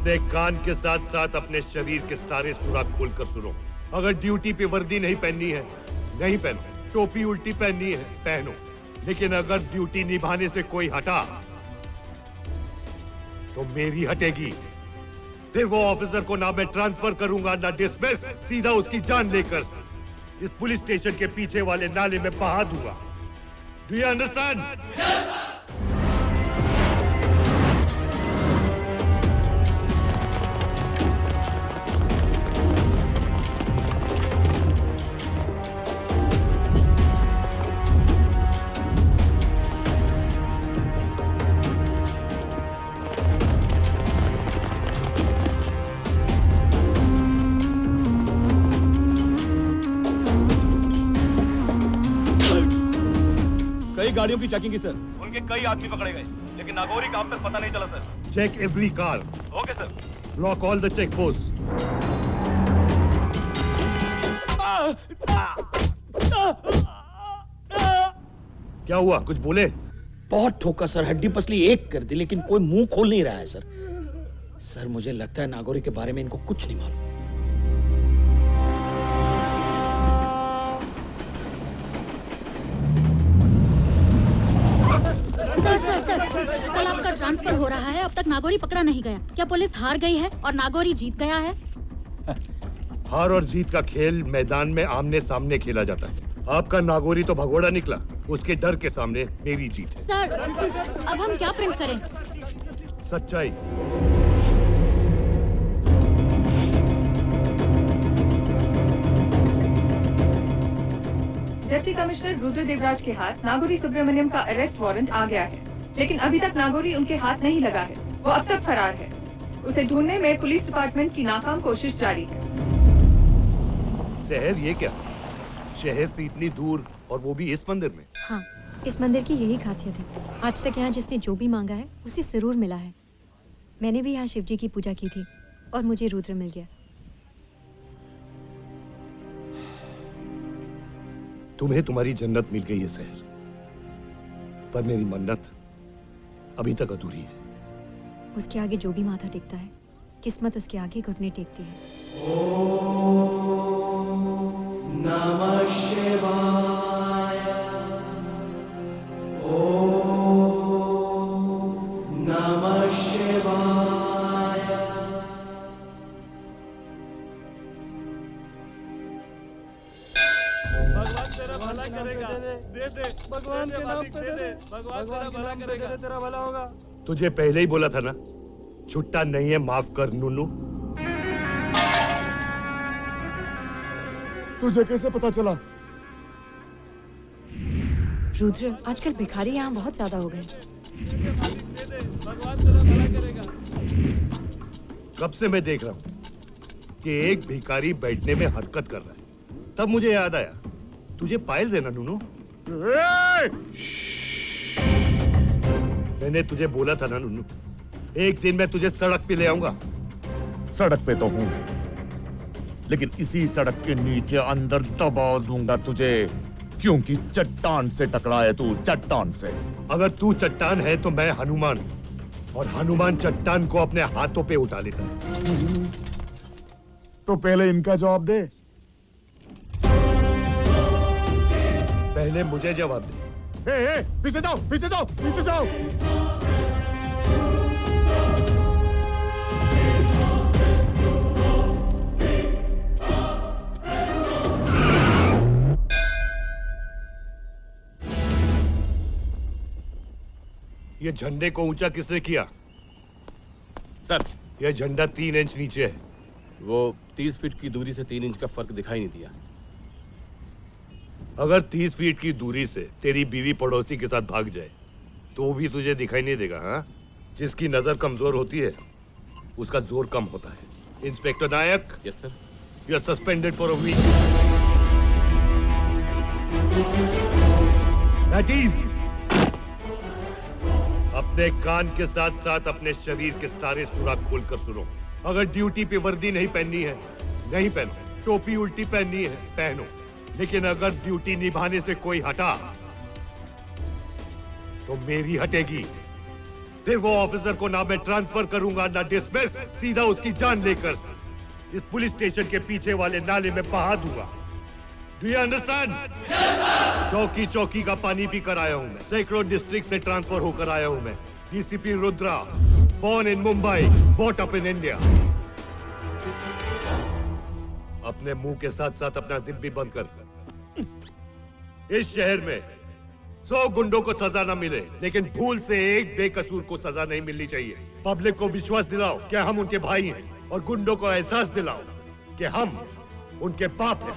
अपने कान के साथ साथ अपने शरीर के सारे सुराख खोलकर सुनो। अगर ड्यूटी पे वर्दी नहीं पहननी है, नहीं पहनो। टोपी उल्टी पहननी है, पहनो। लेकिन अगर ड्यूटी निभाने से कोई हटा तो मेरी हटेगी। फिर वो ऑफिसर को ना मैं ट्रांसफर करूंगा ना डिसमिस, सीधा उसकी जान लेकर इस पुलिस स्टेशन के पीछे वाले नाले में बहा दूंगा। Do you understand? कई गाड़ियों की चेकिंग की सर। उनके कई आदमी पकड़े गए, लेकिन नागौरी का अब तक पता नहीं चला sir. Check every car. Okay sir. Block all the check post. क्या हुआ, कुछ बोले? बहुत ठोका सर, हड्डी पसली एक कर दी, लेकिन कोई मुंह खोल नहीं रहा है सर। सर मुझे लगता है नागौरी के बारे में इनको कुछ नहीं मालूम। सर, कल आपका ट्रांसफर हो रहा है, अब तक नागौरी पकड़ा नहीं गया। क्या पुलिस हार गई है और नागौरी जीत गया है? हार और जीत का खेल मैदान में आमने सामने खेला जाता है। आपका नागौरी तो भगोड़ा निकला, उसके डर के सामने मेरी जीत है। सर, अब हम क्या प्रिंट करें? सच्चाई। डिप्टी कमिश्नर रुद्र देवराज के हाथ नागौरी सुब्रमण्यम का अरेस्ट वारंट आ गया है, लेकिन अभी तक नागौरी उनके हाथ नहीं लगा है। वो अब तक फरार है। उसे ढूंढने में पुलिस डिपार्टमेंट की नाकाम कोशिश जारी है। शहर ये क्या? शहर से इतनी दूर और वो भी इस मंदिर में? हाँ, इस मंदिर की यही खासियत है। आज तक यहाँ जिसने जो भी मांगा है उसे जरूर मिला है। मैंने भी यहाँ शिव जी की पूजा की थी और मुझे रुद्र मिल गया। तुम्हें तुम्हारी जन्नत मिल गई है शहर, पर मेरी मन्नत अभी तक अधूरी है। उसके आगे जो भी माथा टेकता है, किस्मत उसके आगे घुटने टेकती है। ओम नमः शिवाय। ओम नमः शिवाय। भगवान तेरा भला करेगा। दे दे भगवान के नाम पे दे दे। भगवान तेरा भला करेगा, तेरा भला होगा। तुझे पहले ही बोला था ना, छुट्टा नहीं है, माफ कर नूनू। तुझे कैसे पता चला? रुद्र, आजकल भिखारी यहाँ बहुत ज्यादा हो गए। भगवान तेरा भला करेगा। कब से मैं देख रहा हूँ कि एक भिखारी बैठने में हरकत कर रहा है, तब मुझे याद आया तुझे पायल देना नूनू। मैंने तुझे बोला था ना नूनू, एक दिन मैं तुझे सड़क पे ले आऊंगा। सड़क पे तो हूँ, लेकिन इसी सड़क के नीचे अंदर दबा दूंगा तुझे, क्योंकि चट्टान से टकरा है तू, चट्टान से। अगर तू चट्टान है तो मैं हनुमान, और हनुमान चट्टान को अपने हाथों पे उठा लेता है। तो पहले इनका जवाब दे। पहले मुझे जवाब दे। पीछे जाओ, पीछे जाओ, पीछे जाओ। ये झंडे को ऊंचा किसने किया? सर, यह झंडा 3 इंच नीचे है। वो 30 फीट की दूरी से 3 इंच का फर्क दिखाई नहीं दिया। अगर 30 फीट की दूरी से तेरी बीवी पड़ोसी के साथ भाग जाए तो भी तुझे दिखाई नहीं देगा? हाँ, जिसकी नजर कमजोर होती है उसका जोर कम होता है। Inspector Nayak. Yes sir. You are suspended for a week. That is, अपने कान के साथ साथ अपने शरीर के सारे सुराख खोलकर सुनो। अगर ड्यूटी पे वर्दी नहीं पहननी है, नहीं पहनो। टोपी उल्टी पहननी है, पहनो। लेकिन अगर ड्यूटी निभाने से कोई हटा तो मेरी हटेगी। फिर वो ऑफिसर को ना मैं ट्रांसफर करूंगा ना डिसमिस, सीधा उसकी जान लेकर इस पुलिस स्टेशन के पीछे वाले नाले में बहा दूंगा। Do you understand? चौकी चौकी का पानी पी कर आया हूं मैं, सैकड़ों डिस्ट्रिक्ट से ट्रांसफर होकर आया हूं मैं। DCP Rudra, born in Mumbai, brought up in India। अपने मुंह के साथ साथ अपना जिप भी बंद कर। इस शहर में 100 गुंडों को सजा न मिले, लेकिन भूल से एक बेकसूर को सजा नहीं मिलनी चाहिए। पब्लिक को विश्वास दिलाओ कि हम उनके भाई हैं, और गुंडों को एहसास दिलाओ कि हम उनके बाप हैं।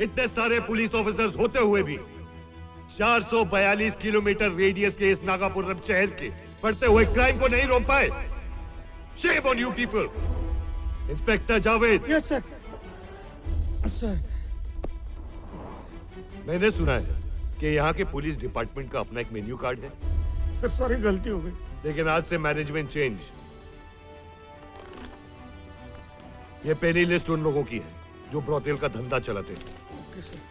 इतने सारे पुलिस ऑफिसर्स होते हुए भी 442 किलोमीटर रेडियस के इस नागापुरम शहर के बढ़ते हुए क्राइम को नहीं रोक पाए। Shame on you people. Inspector Javed. Yes sir. Sir, मैंने सुना है कि यहाँ के पुलिस डिपार्टमेंट का अपना एक मेन्यू कार्ड है। सर सॉरी, गलती हो गई। लेकिन आज से मैनेजमेंट चेंज। ये पहली लिस्ट उन लोगों की है जो ब्रोथेल का धंधा चलाते हैं,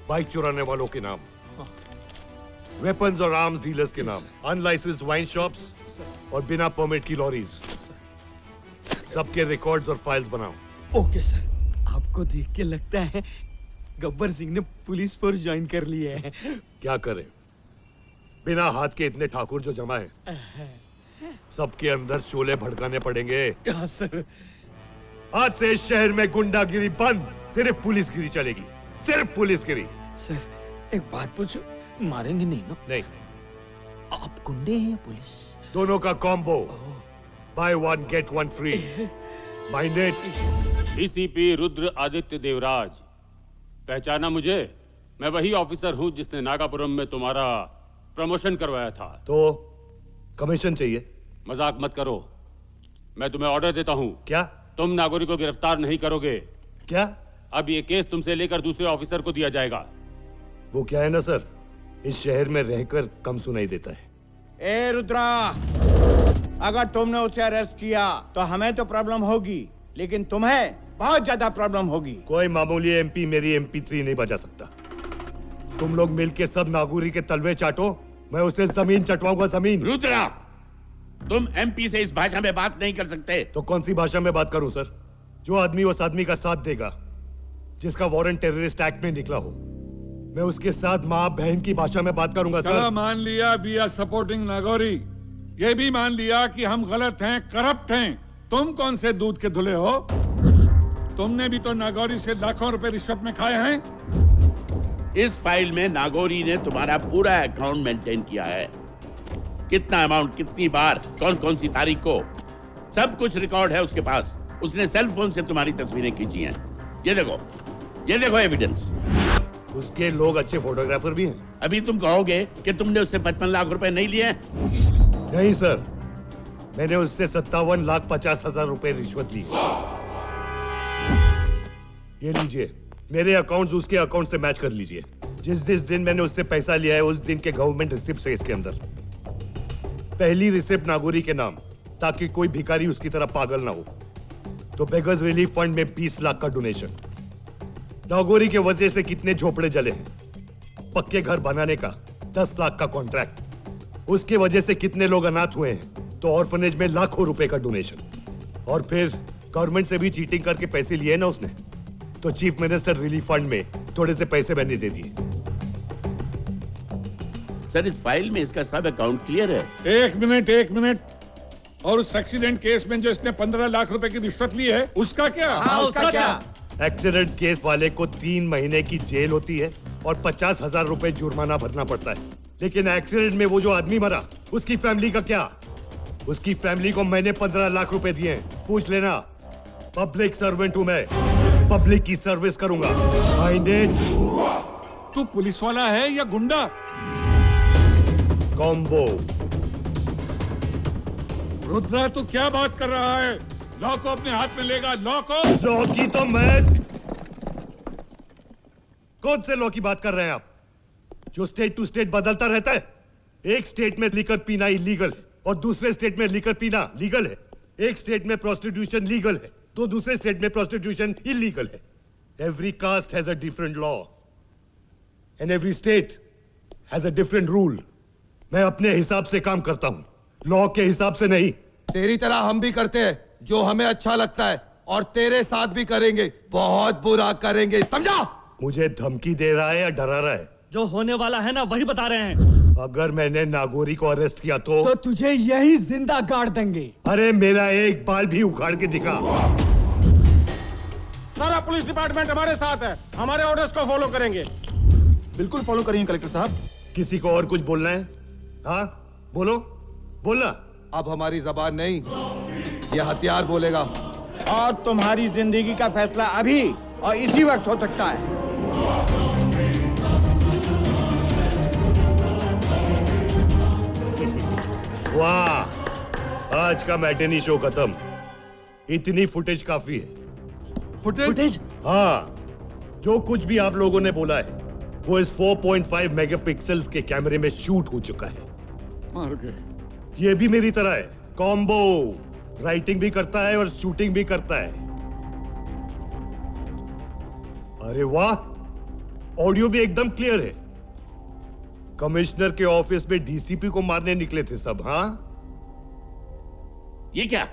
बाइक चुराने वालों के नाम, वेपन्स और आर्म्स डीलर्स के नाम, अनलाइसेंस्ड वाइन शॉप्स और बिना परमिट की लॉरीज। सबके रिकॉर्ड्स और फाइल्स बनाओ। Okay sir. आपको देख के लगता है गब्बर सिंह ने पुलिस फोर्स ज्वाइन कर ली है। क्या करे, बिना हाथ के इतने ठाकुर जो जमा है, सबके अंदर शोले भड़काने पड़ेंगे। हाँ सर। आज से इस शहर में गुंडागिरी बंद, सिर्फ पुलिसगिरी चलेगी, सिर्फ पुलिसगिरी। सर एक बात पूछो, मारेंगे नहीं ना? नहीं। आप गुंडे हैं या पुलिस? दोनों का combo, by one get one free. Minded? DCP Rudra Aditya Devraj, पहचाना मुझे? मैं वही ऑफिसर हूं जिसने नागापुरम में तुम्हारा प्रमोशन करवाया था। तो कमीशन चाहिए? मजाक मत करो, मैं तुम्हें ऑर्डर देता हूं। क्या? तुम नागोरी को गिरफ्तार नहीं करोगे। क्या? अब ये केस तुमसे लेकर दूसरे ऑफिसर को दिया जाएगा। वो क्या है ना सर, इस शहर में रहकर कम सुनाई देता है। ए रुद्रा, अगर तुमने उसे अरेस्ट किया तो हमें तो प्रॉब्लम होगी, लेकिन तुम्हें बहुत ज्यादा प्रॉब्लम होगी। कोई मामूली एमपी मेरी MP3 नहीं बजा सकता। तुम लोग मिलके सब नागौरी के तलवे चाटो, मैं उसे जमीन चटवाऊंगा, जमीन। रुद्रा, तुम MP से इस भाषा में बात नहीं कर सकते। तो कौन सी भाषा में बात करूं सर? जो आदमी उस आदमी का साथ देगा जिसका वारंट टेररिस्ट एक्ट में निकला हो, मैं उसके साथ माँ बहन की भाषा में बात करूंगा सर। मान लिया वी आर सपोर्टिंग नागौरी, ये भी मान लिया कि हम गलत हैं, करप्ट हैं। तुम कौन से दूध के धुले हो? तुमने भी तो नागौरी से लाखों रुपए रिश्वत में खाए हैं। इस फाइल में नागौरी ने तुम्हारा पूरा अकाउंट मेंटेन किया है, कितना अमाउंट, कितनी बार, कौन कौन सी तारीख को, सब कुछ रिकॉर्ड है उसके पास। उसने सेल फोन से तुम्हारी तस्वीरें खींची हैं। ये देखो एविडेंस। उसके लोग अच्छे फोटोग्राफर भी हैं। अभी तुम कहोगे कि तुमने उससे 55 लाख रुपए नहीं लिए? नहीं सर, मैंने उससे 57,50,000 रुपए रिश्वत ली। ये लीजिए, मेरे अकाउंट्स उसके अकाउंट से मैच कर लीजिए। जिस दिन मैंने उससे पैसा लिया है, उस दिन के गवर्नमेंट रिसिप्ट है इसके अंदर। पहली रिसिप्ट नागौरी के नाम, ताकि कोई भिखारी उसकी तरह पागल ना हो। तो बेगर्स रिलीफ फंड में 20 लाख का डोनेशन। नागौरी के वजह से कितने झोपड़े जले हैं, पक्के घर बनाने का 10 लाख का कॉन्ट्रैक्ट, उसके वजह से कितने लोग अनाथ हुए हैं, तो ऑर्फनेज में लाखों रुपए का डोनेशन। और फिर गवर्नमेंट से भी चीटिंग करके पैसे लिए ना उसने, तो चीफ मिनिस्टर रिलीफ फंड में थोड़े से पैसे मैंने दे दिए। सर, इस फाइल में इसका सब अकाउंट क्लियर है। एक मिनट। और उस एक्सीडेंट केस में जो इसने 15 लाख रुपए की रिश्वत ली है, उसका क्या? हाँ, उसका क्या? एक्सीडेंट केस वाले को 3 महीने की जेल होती है और 50,000 रुपए जुर्माना भरना पड़ता है। लेकिन एक्सीडेंट में वो जो आदमी मरा, उसकी फैमिली का क्या? उसकी फैमिली को मैंने 15 लाख रुपए दिए हैं, पूछ लेना। पब्लिक सर्वेंट हूं मैं, पब्लिक की सर्विस करूंगा। माइंडेड? तू पुलिस वाला है या गुंडा? कॉम्बो। रुद्रा, तू क्या बात कर रहा है? लॉ को अपने हाथ में लेगा। लॉ की तो मैं। कौन से लॉ की बात कर रहे हैं आप, जो स्टेट टू स्टेट बदलता रहता है? एक स्टेट में लिकर पीना इलीगल है और दूसरे स्टेट में लिकर पीना लीगल है। एक स्टेट में प्रोस्टिट्यूशन लीगल है तो दूसरे स्टेट में प्रोस्टिट्यूशन इलीगल है। Every caste has a different law and every state has a different rule. मैं अपने हिसाब से काम करता हूं, लॉ के हिसाब से नहीं। तेरी तरह हम भी करते हैं जो हमें अच्छा लगता है, और तेरे साथ भी करेंगे, बहुत बुरा करेंगे, समझा? मुझे धमकी दे रहा है या डरा रहा है? जो होने वाला है ना वही बता रहे हैं। अगर मैंने नागौरी को अरेस्ट किया तो तुझे यही जिंदा गाड़ देंगे। अरे मेरा एक बाल भी उखाड़ के दिखा। सारा पुलिस डिपार्टमेंट हमारे साथ है, हमारे ऑर्डर्स को फॉलो करेंगे। बिल्कुल फॉलो करेंगे कलेक्टर साहब। किसी को और कुछ बोलना है? हाँ बोलो, बोलना। अब हमारी जबान नहीं, ये हथियार बोलेगा। और तुम्हारी जिंदगी का फैसला अभी और इसी वक्त हो सकता है। वाह, आज का मैटिनी शो खत्म। इतनी फुटेज काफी है। फुटेज? हाँ, जो कुछ भी आप लोगों ने बोला है वो इस 4.5 मेगापिक्सल्स के कैमरे में शूट हो चुका है। मार गए। ये भी मेरी तरह है, कॉम्बो, राइटिंग भी करता है और शूटिंग भी करता है। अरे वाह, ऑडियो भी एकदम क्लियर है। कमिश्नर के ऑफिस में डीसीपी को मारने निकले थे सब। हाँ, ये क्या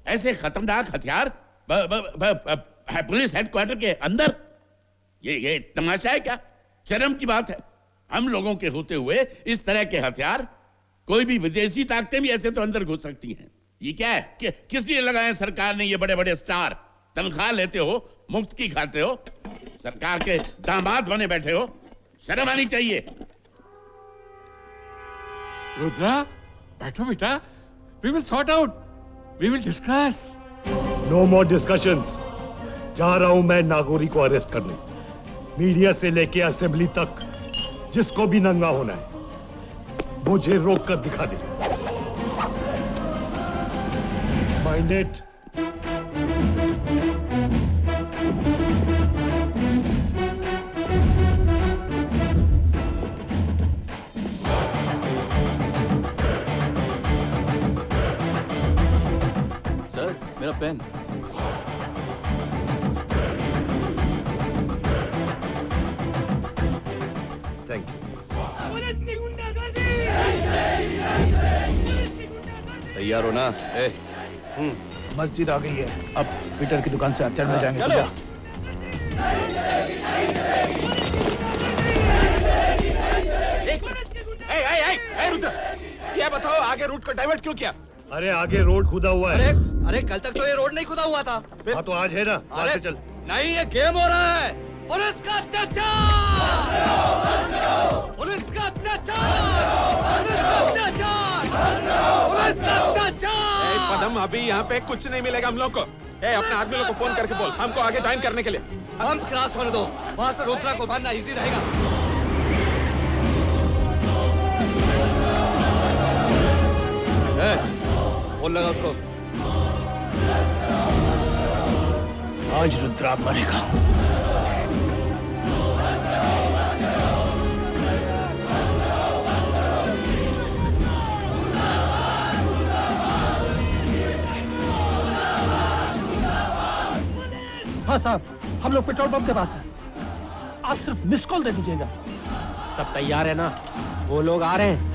ऐसे खतरनाक हथियार पुलिस हेडक्वार्टर के अंदर? ये तमाशा है क्या? शर्म की बात है। हम लोगों के होते हुए इस तरह के हथियार, कोई भी विदेशी ताकतें भी ऐसे तो अंदर घुस सकती हैं। ये क्या है? किस लिए लगाए सरकार ने ये बड़े बड़े स्टार? तनख्वाह लेते हो, मुफ्त की खाते हो, सरकार के दामाद बने बैठे हो, शर्म आनी चाहिए। रुद्रा, बैठो बेटा। We will sort out. We will discuss. No more discussions. जा रहा हूं मैं नागौरी को अरेस्ट करने। मीडिया से लेके असेंबली तक जिसको भी नंगा होना है मुझे रोक कर दिखा दे। Mind it. सर, मेरा पेन। Thank you. तैयार हो ना? मस्जिद आ गई है, अब पीटर की दुकान से हथियार मिल जाएंगे। समझा? रुद्र, ये बताओ आगे रूट को डाइवर्ट क्यों किया? अरे आगे रोड खुदा हुआ है। अरे कल तक तो ये रोड नहीं खुदा हुआ था। हाँ तो आज है ना, आज से चल। नहीं, ये गेम हो रहा है। पुलिस का अत्याचार! पुलिस का अत्याचार! पुलिस का अत्याचार! पुलिस का अत्याचार! पदम, अभी यहाँ पे कुछ नहीं मिलेगा हम लोग को। अपने आदमी लोग को फोन करके बोल हमको आगे ज्वाइन करने के लिए। हम क्रॉस होने दो, वहाँ से रुद्रा को बांधना इजी रहेगा। बोल लगा उसको। आज रुद्रा मरेगा। हाँ साहब, हम लोग पेट्रोल पंप के पास हैं। आप सिर्फ मिस कॉल दे दीजिएगा। सब तैयार है ना? वो लोग आ रहे हैं।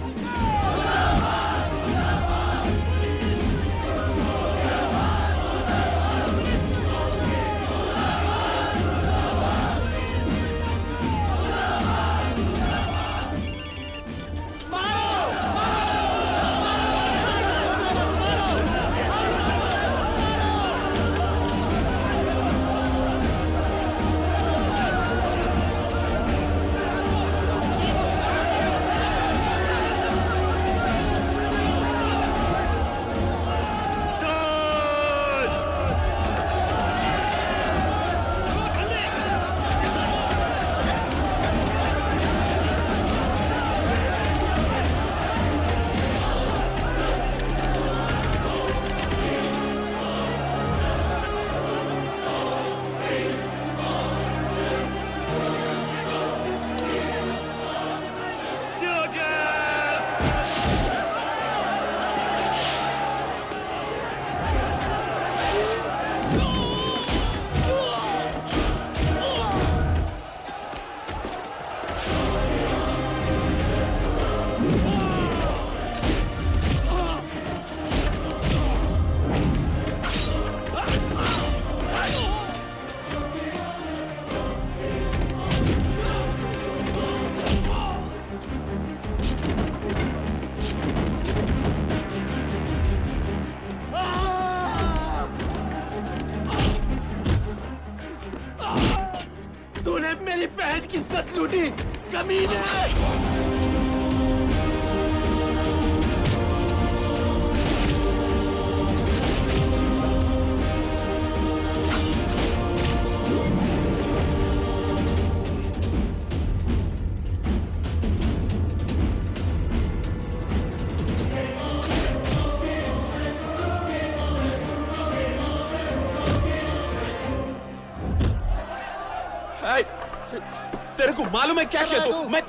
मेरी बहन की इज्जत लूटी कमीने। तेरे को मालूम है क्या किया तू? मैं